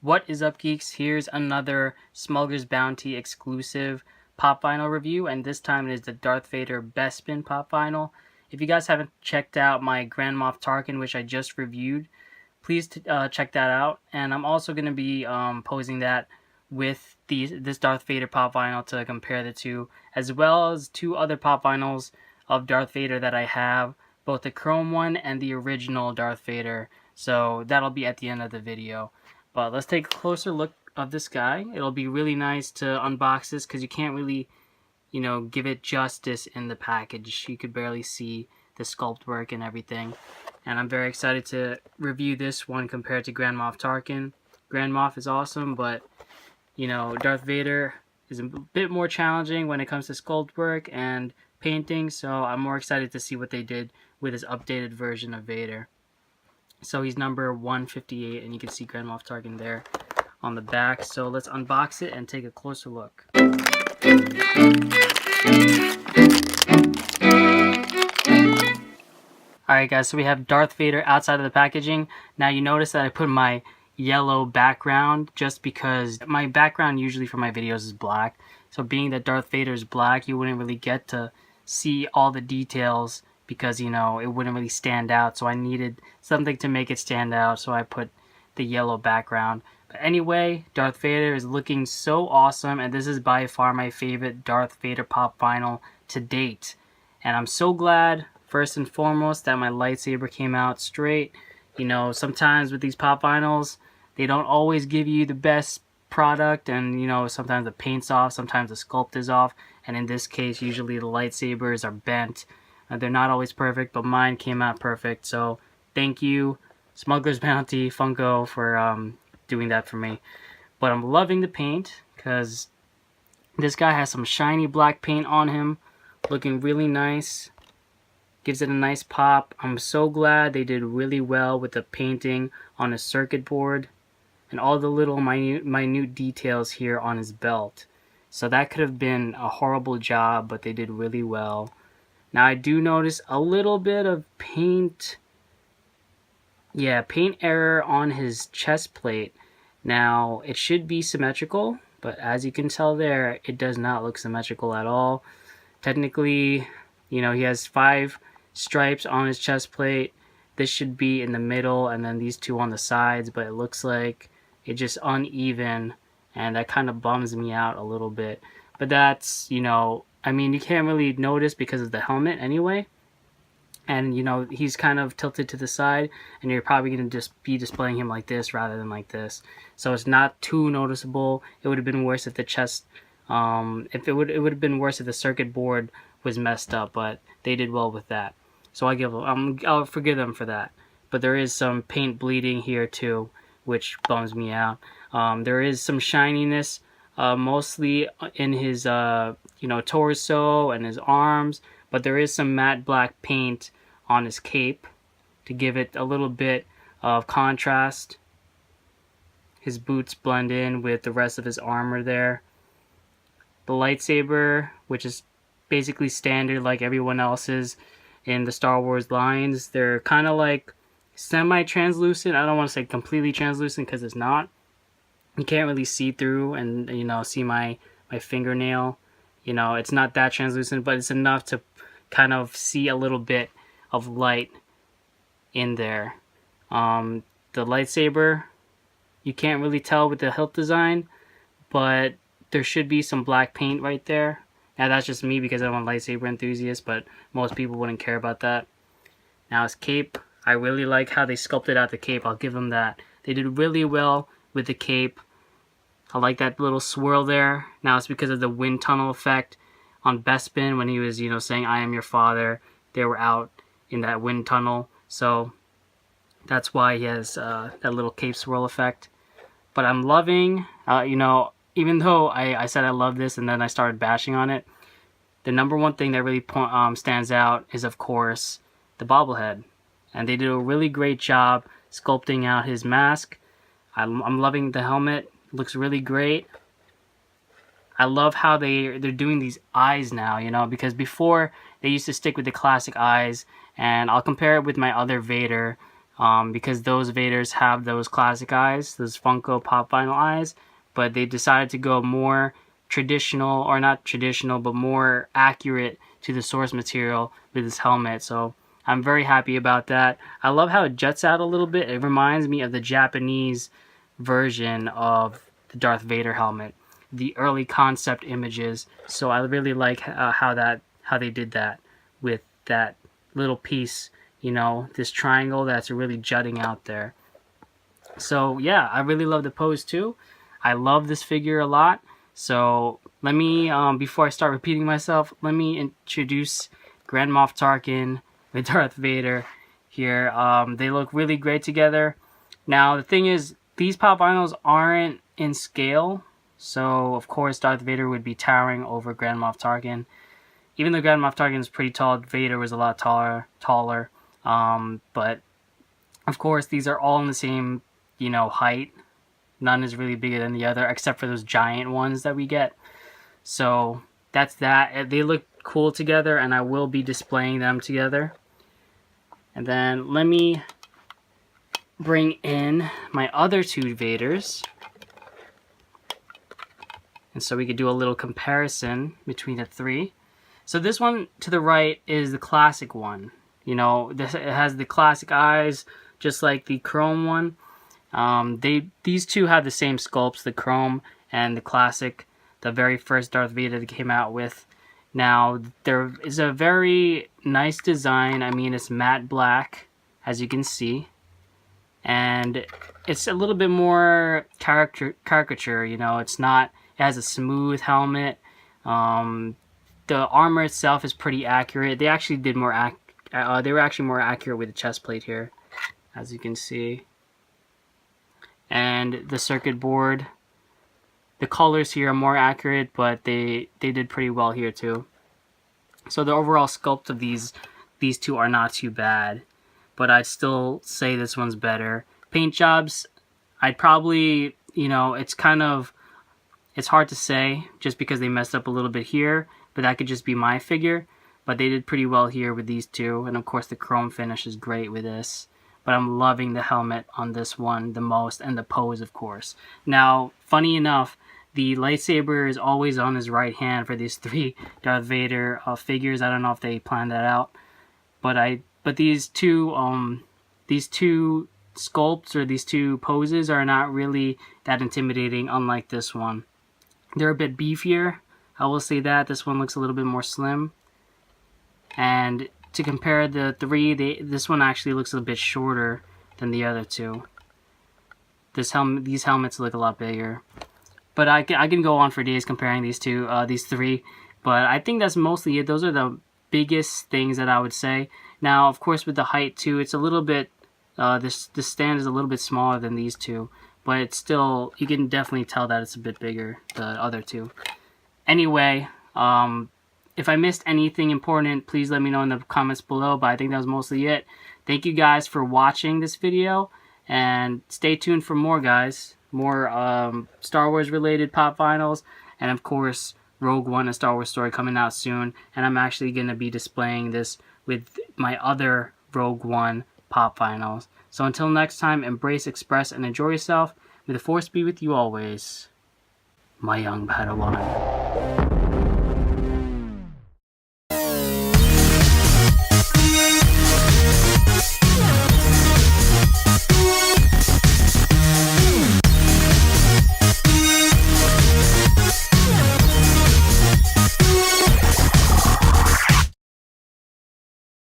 What is up, geeks? Here's another Smuggler's Bounty exclusive pop vinyl review, and this time it is the Darth Vader Bespin pop vinyl. If you guys haven't checked out my Grand Moff Tarkin, which I just reviewed, please check that out. And I'm also going to be posing that with this Darth Vader pop vinyl to compare the two, as well as two other pop vinyls of Darth Vader that I have, both the chrome one and the original Darth Vader. So that'll be at the end of the video. But let's take a closer look of this guy. It'll be really nice to unbox this because you can't really, give it justice in the package. You could barely see the sculpt work and everything. And I'm very excited to review this one compared to Grand Moff Tarkin. Grand Moff is awesome, but, Darth Vader is a bit more challenging when it comes to sculpt work and painting. So I'm more excited to see what they did with this updated version of Vader. So he's number 158, and you can see Grand Moff Tarkin there on the back. So let's unbox it and take a closer look. Alright guys, so we have Darth Vader outside of the packaging. Now you notice that I put my yellow background just because my background usually for my videos is black. So being that Darth Vader is black, you wouldn't really get to see all the details because, it wouldn't really stand out. So I needed something to make it stand out, so I put the yellow background. But anyway, Darth Vader is looking so awesome, and this is by far my favorite Darth Vader pop vinyl to date. And I'm so glad, first and foremost, that my lightsaber came out straight. Sometimes with these pop vinyls, they don't always give you the best product, and sometimes the paint's off, sometimes the sculpt is off, and in this case usually the lightsabers are bent. They're not always perfect, but mine came out perfect. So thank you, Smuggler's Bounty Funko, for doing that for me. But I'm loving the paint because this guy has some shiny black paint on him, looking really nice. Gives it a nice pop. I'm so glad they did really well with the painting on his circuit board and all the little minute details here on his belt. So that could have been a horrible job, but they did really well. Now I do notice a little bit of paint error on his chest plate. Now it should be symmetrical, but as you can tell there, it does not look symmetrical at all. Technically, he has 5 stripes on his chest plate. This should be in the middle and then these 2 on the sides, but it looks like it's just uneven, and that kind of bums me out a little bit. But that's, you can't really notice because of the helmet anyway. And, he's kind of tilted to the side, and you're probably going to just be displaying him like this rather than like this. So it's not too noticeable. It would have been worse if the chest, it would have been worse if the circuit board was messed up, but they did well with that. So I'll forgive them for that. But there is some paint bleeding here too, which bums me out. There is some shininess, mostly in his torso and his arms, but there is some matte black paint on his cape to give it a little bit of contrast. His boots blend in with the rest of his armor there. The lightsaber, which is basically standard like everyone else's in the Star Wars lines, they're kind of like semi-translucent. I don't want to say completely translucent because it's not. You can't really see through and see my fingernail. It's not that translucent, but it's enough to kind of see a little bit of light in there. The lightsaber, you can't really tell with the hilt design, but there should be some black paint right there. Now that's just me because I'm a lightsaber enthusiast, but most people wouldn't care about that. Now his cape, I really like how they sculpted out the cape. I'll give them that. They did really well with the cape. I like that little swirl there. Now it's because of the wind tunnel effect on Bespin when he was, saying, "I am your father." They were out in that wind tunnel. So that's why he has that little cape swirl effect. But I'm loving, even though I said I love this and then I started bashing on it, the number one thing that really stands out is, of course, the bobblehead. And they did a really great job sculpting out his mask. I'm loving the helmet. It looks really great. I love how they're doing these eyes now, because before they used to stick with the classic eyes, and I'll compare it with my other Vader, because those Vaders have those classic eyes, those Funko Pop vinyl eyes, but they decided to go more traditional, or not traditional, but more accurate to the source material with this helmet. So I'm very happy about that. I love how it juts out a little bit. It reminds me of the Japanese version of the Darth Vader helmet, the early concept images. So I really like how they did that with that little piece, you know, this triangle that's really jutting out there. So yeah, I really love the pose too. I love this figure a lot. So let me, before I start repeating myself, let me introduce Grand Moff Tarkin with Darth Vader here. They look really great together. Now the thing is, these pop vinyls aren't in scale, so of course Darth Vader would be towering over Grand Moff Tarkin. Even though Grand Moff Tarkin is pretty tall, Vader was a lot taller. But of course these are all in the same, you know, height. None is really bigger than the other, except for those giant ones that we get. So that's that. They look cool together, and I will be displaying them together. And then let me bring in my other two Vaders, and so we could do a little comparison between the three. So this one to the right is the classic one. You know, it has the classic eyes, just like the chrome one. These two have the same sculpts, the chrome and the classic, the very first Darth Vader that came out with. Now, there is a very nice design. I mean, it's matte black, as you can see. And it's a little bit more caricature, you know. It has a smooth helmet. The armor itself is pretty accurate. They actually did more they were actually more accurate with the chest plate here, as you can see. And the circuit board, the colors here are more accurate, but they did pretty well here too. So the overall sculpt of these two are not too bad, but I'd still say this one's better. Paint jobs, I'd probably, you know, it's hard to say just because they messed up a little bit here, but that could just be my figure. But they did pretty well here with these two, and of course the chrome finish is great with this. But I'm loving the helmet on this one the most, and the pose, of course. Now, funny enough, the lightsaber is always on his right hand for these three Darth Vader figures. I don't know if they planned that out, but these two sculpts, or these two poses, are not really that intimidating, unlike this one. They're a bit beefier, I will say that. This one looks a little bit more slim. And to compare the three, this one actually looks a bit shorter than the other two. These helmets look a lot bigger. But I can go on for days comparing these three. But I think that's mostly it. Those are the biggest things that I would say. Now, of course, with the height too, it's a little bit, this stand is a little bit smaller than these two. But it's still, you can definitely tell that it's a bit bigger, the other two. Anyway, if I missed anything important, please let me know in the comments below, but I think that was mostly it. Thank you guys for watching this video, and stay tuned for more, guys. More Star Wars related pop vinyls, and of course Rogue One, a Star Wars story, coming out soon. And I'm actually going to be displaying this with my other Rogue One pop vinyls. So until next time, embrace, express, and enjoy yourself. May the Force be with you always, my young Padawan.